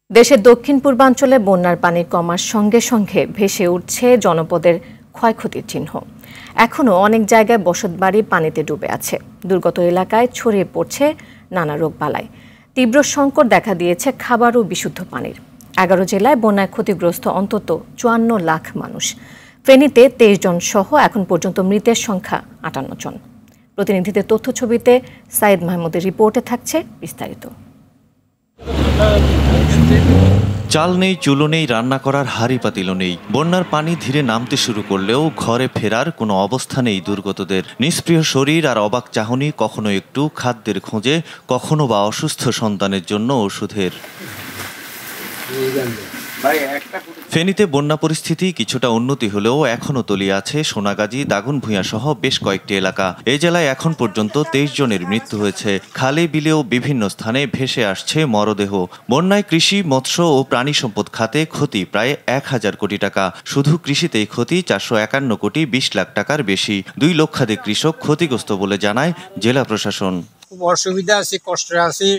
দেশের দক্ষিণ পূর্বাঞ্চলে বন্যার পানি কমার সঙ্গে সঙ্গে ভেসে উঠছে জনপদের ক্ষয়ক্ষতির চিহ্ন। এখনও অনেক জায়গায় বসতবাড়ি পানিতে ডুবে আছে। দুর্গত এলাকায় ছড়িয়ে পড়ছে নানা রোগবালাই। তীব্র সংকট দেখা দিয়েছে খাবার ও বিশুদ্ধ পানির। 11 জেলায় বন্যায় ক্ষতিগ্রস্ত অন্তত 54 লাখ মানুষ। ফেনীতে 23 জন সহ এখন পর্যন্ত মৃতের সংখ্যা 58 জন। প্রতিনিধিদের তথ্য ছবিতে সাইদ মাহমুদের রিপোর্টে থাকছে বিস্তারিত। চাল নেই, চুলো নেই, রান্না করার হাঁড়ি পাতিলও নেই। বন্যার পানি ধীরে নামতে শুরু করলেও ঘরে ফেরার কোনো অবস্থা নেই দুর্গতদের। নিষ্প্রিয় শরীর আর অবাক চাহনি, কখনো একটু খাদ্যের খোঁজে, কখনো বা অসুস্থ সন্তানের জন্য ওষুধের। ফেনীতে বন্যা পরিস্থিতি কিছুটা উন্নতি হলেও এখনও তলিয়ে আছে সোনাগাজী, দাগনভূঞা সহ বেশ কয়েকটি এলাকা। এই জেলায় এখন পর্যন্ত 23 জনের মৃত্যু হয়েছে। খালে বিলেও বিভিন্ন স্থানে ভেসে আসছে মরদেহ। বন্যায় কৃষি, মৎস্য ও প্রাণী সম্পদ খাতে ক্ষতি প্রায় 1000 কোটি টাকা। শুধু কৃষিতেই ক্ষতি 451 কোটি 20 লাখ টাকার বেশি। 2 লক্ষাধিক কৃষক ক্ষতিগ্রস্ত বলে জানায় জেলা প্রশাসন। খুব অসুবিধা আছে, কষ্টে আছি,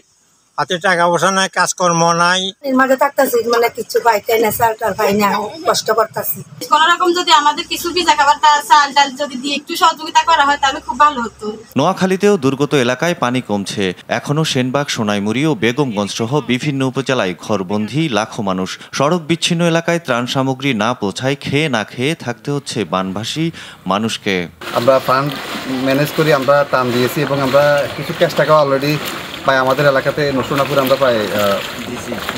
হাতে টাকা পয়সা নাই, কাজকর্ম নাই। মাঝে থাকতেছি, মানে কিছু পাইতে না, চাল টাল পাই না, কষ্ট করতেছি। কোন রকম যদি আমাদের কিছু ভিজা খাবার, চাল ডাল যদি দিয়ে একটু সহযোগিতা করা হয় তাহলে খুব ভালো হতো। নোয়াখালীতেও দুর্গত এলাকায় পানি কমছে। এখনও সেনবাগ, সোনাইমুড়ি ও বেগমগঞ্জ সহ বিভিন্ন উপজেলায় ঘরবন্দি লাখো মানুষ। সড়ক বিচ্ছিন্ন এলাকায় ত্রাণ সামগ্রী না পৌঁছায় খেয়ে না খেয়ে থাকতে হচ্ছে বানভাসী মানুষকে। আমরা ফান্ড ম্যানেজ করি, আমরা ত্রাণ দিয়েছি এবং আমরা কিছু ক্যাশ টাকা অলরেডি পাই। আমাদের এলাকাতে নসুনাপুর আমরা প্রায়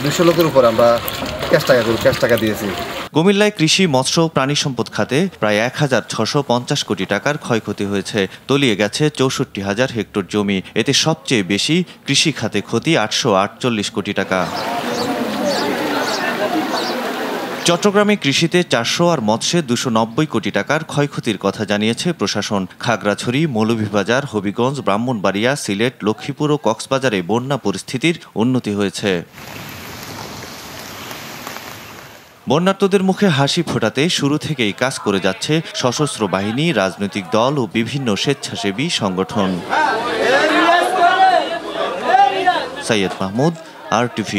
200 লোকের উপর আমরা ক্যাশ টাকা দিয়েছি। কুমিল্লায় কৃষি, মৎস্য ও প্রাণী সম্পদ খাতে প্রায় 1650 কোটি টাকার ক্ষয়ক্ষতি হয়েছে। তলিয়ে গেছে 64,000 হেক্টর জমি। এতে সবচেয়ে বেশি কৃষি খাতে ক্ষতি 848 কোটি টাকা। চট্টগ্রামে কৃষিতে 400 আর মৎস্যে 290 কোটি টাকার ক্ষয়ক্ষতির কথা জানিয়েছে প্রশাসন। খাগড়াছড়ি, মৌলভীবাজার, হবিগঞ্জ, ব্রাহ্মণবাড়িয়া, সিলেট, লক্ষ্মীপুর ও কক্সবাজারে বন্যা পরিস্থিতির উন্নতি হয়েছে। বন্যার্তদের মুখে হাসি ফোটাতে শুরু থেকেই কাজ করে যাচ্ছে সশস্ত্র বাহিনী, রাজনৈতিক দল ও বিভিন্ন স্বেচ্ছাসেবী সংগঠন। সাইয়েদ মাহমুদ, RTV।